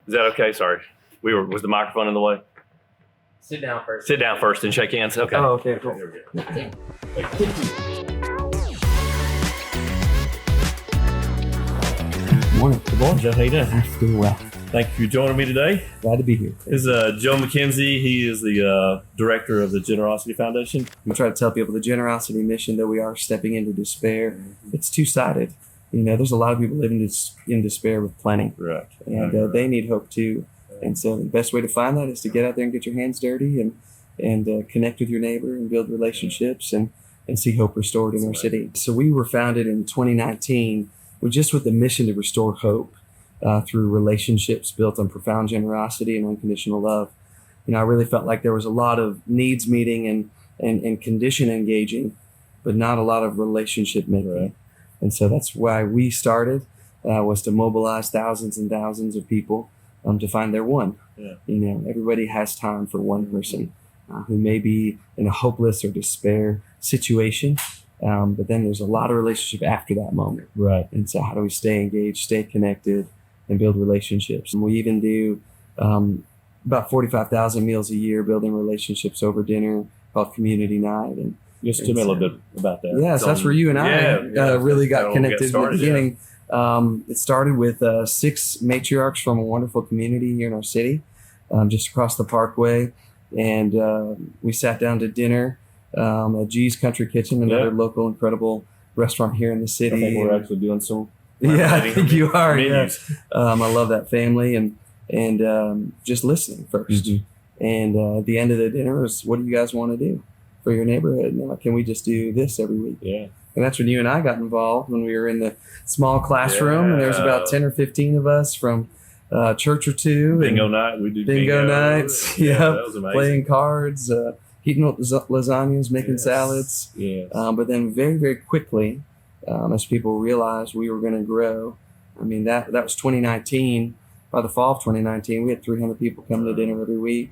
Is that okay? Sorry. Was the microphone in the way? Sit down first. Sit down first and shake hands. Okay. Oh, okay, cool. There we go. Morning. Good morning, Joe. How you doing? I'm doing well. Thank you for joining me today. Glad to be here. This is Joe MacKenzie. He is the director of the Generosity Foundation. We try to tell people the generosity mission, though we are stepping into despair, it's two-sided. You know, there's a lot of people living in despair with plenty. Right. And they need hope too. And so the best way to find that is to get out there and get your hands dirty and connect with your neighbor and build relationships and see hope restored in our city. So we were founded in 2019 with the mission to restore hope through relationships built on profound generosity and unconditional love. You know, I really felt like there was a lot of needs meeting and condition engaging, but not a lot of relationship making. Right. And so that's why we started, was to mobilize thousands and thousands of people to find their one. Yeah. You know, everybody has time for one person who may be in a hopeless or despair situation, but then there's a lot of relationship after that moment. Right. And so how do we stay engaged, stay connected, and build relationships? And we even do about 45,000 meals a year, building relationships over dinner called Community Night. And Just tell me a little bit about that. yeah, so that's where you and I really got connected in the beginning. It started with 6 matriarchs from a wonderful community here in our city, just across the parkway. And we sat down to dinner at G's Country Kitchen, another local incredible restaurant here in the city. I think we're actually doing some. Yeah, I think you are. Menus. Yeah. I love that family and just listening first. Mhm. And at the end of the dinner was, what do you guys want to do for your neighborhood? And they're like, can we just do this every week? Yeah. And that's when you and I got involved, when we were in the small classroom, and there's about 10 or 15 of us from church or two. Bingo and night. We do bingo nights. Yeah, Yeah, that was amazing. playing cards, eating lasagnas, making salads. Yes. But then very, very quickly, as people realized we were going to grow, I mean, that was 2019. By the fall of 2019, we had 300 people come to dinner every week.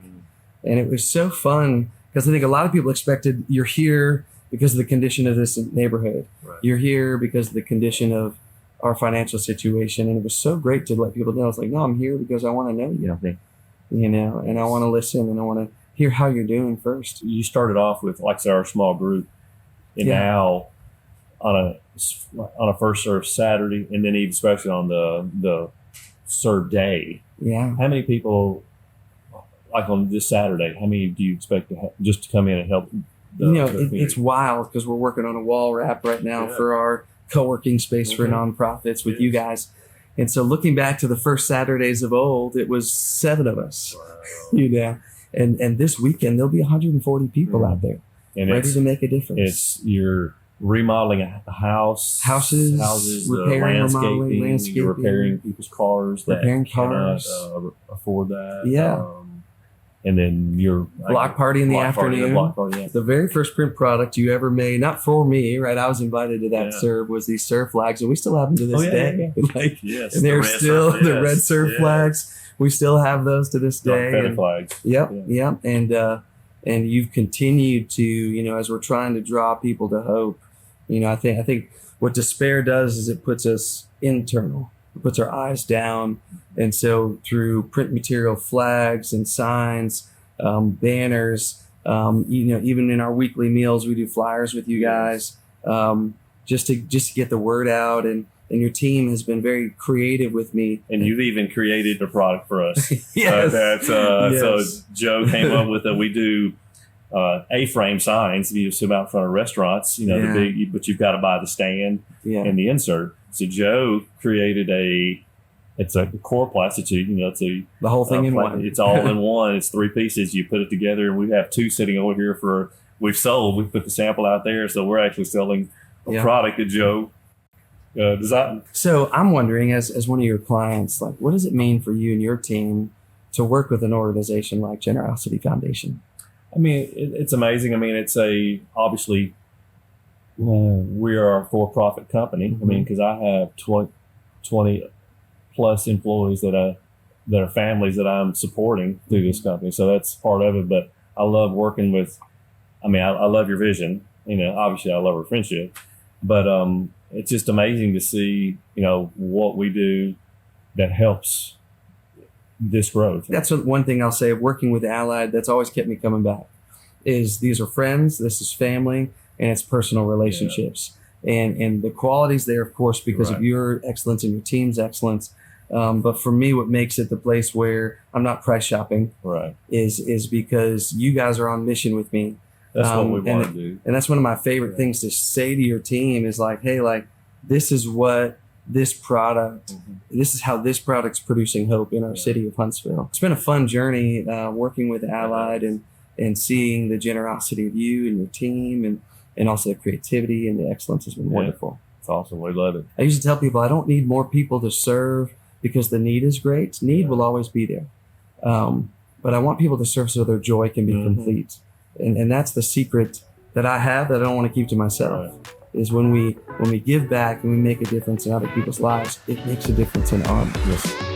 And it was so fun because I think a lot of people expected, you're here because of the condition of this neighborhood. Right. You're here because of the condition of our financial situation. And it was so great to let people know. It's like, no, I'm here because I want to know you. Okay. You know, and I want to listen and I want to hear how you're doing first. You started off with, like I said, our small group, and now on a first serve Saturday, and then even especially on the serve day. Yeah. How many people, like on this Saturday, how many do you expect to just to come in and help? It's wild because we're working on a wall wrap right now for our co-working space for nonprofits with you guys. And so looking back to the first Saturdays of old, it was 7 of us, you know, and this weekend there'll be 140 people out there and ready to make a difference. You're remodeling a houses, repairing, landscaping, you're repairing people's cars, repairing cannot, cars, afford that. Yeah. And then your block party in the afternoon. The very first print product you ever made, not for me, right? I was invited to that serve, was these surf flags, and we still have them to this day. Like, and they're still the red surf flags. We still have those to this day. Feather flags. Yep. And you've continued to, you know, as we're trying to draw people to hope. You know, I think what despair does is it puts us internal. It puts our eyes down. And so through print material, flags and signs, banners, you know, even in our weekly meals, we do flyers with you guys, just to get the word out. And your team has been very creative with me. And you've even created a product for us. Yes. So Joe came up with we do A-frame signs you see out in front of restaurants, you know, the big, but you've got to buy the stand and the insert. So Joe created it's a core plastic, you know, it's the whole thing in one. It's all in one. It's 3 pieces. You put it together, and we have 2 sitting over here we've put the sample out there. So we're actually selling a product that Joe designed. So I'm wondering, as one of your clients, like, what does it mean for you and your team to work with an organization like Generosity Foundation? I mean, it's amazing. I mean, obviously, we are a for-profit company. Mm-hmm. I mean, because I have 20 plus employees that are families that I'm supporting through this company. So that's part of it. But I love working with, I love your vision. You know, obviously I love our friendship, but it's just amazing to see, you know, what we do that helps this growth. That's one thing I'll say. Working with Allied, that's always kept me coming back. Is these are friends, this is family, and it's personal relationships. And the quality's there, of course, because of your excellence and your team's excellence. But for me, what makes it the place where I'm not price shopping is because you guys are on mission with me. That's what we want to do. And that's one of my favorite things to say to your team is like, hey, like, this is what this product, this is how this product's producing hope in our city of Huntsville. It's been a fun journey working with Allied and seeing the generosity of you and your team and also the creativity and the excellence has been wonderful. It's awesome. We love it. I used to tell people I don't need more people to serve because the need is great. Need will always be there. But I want people to serve so their joy can be complete. And that's the secret that I have that I don't want to keep to myself. Is when we give back and we make a difference in other people's lives, it makes a difference in ours.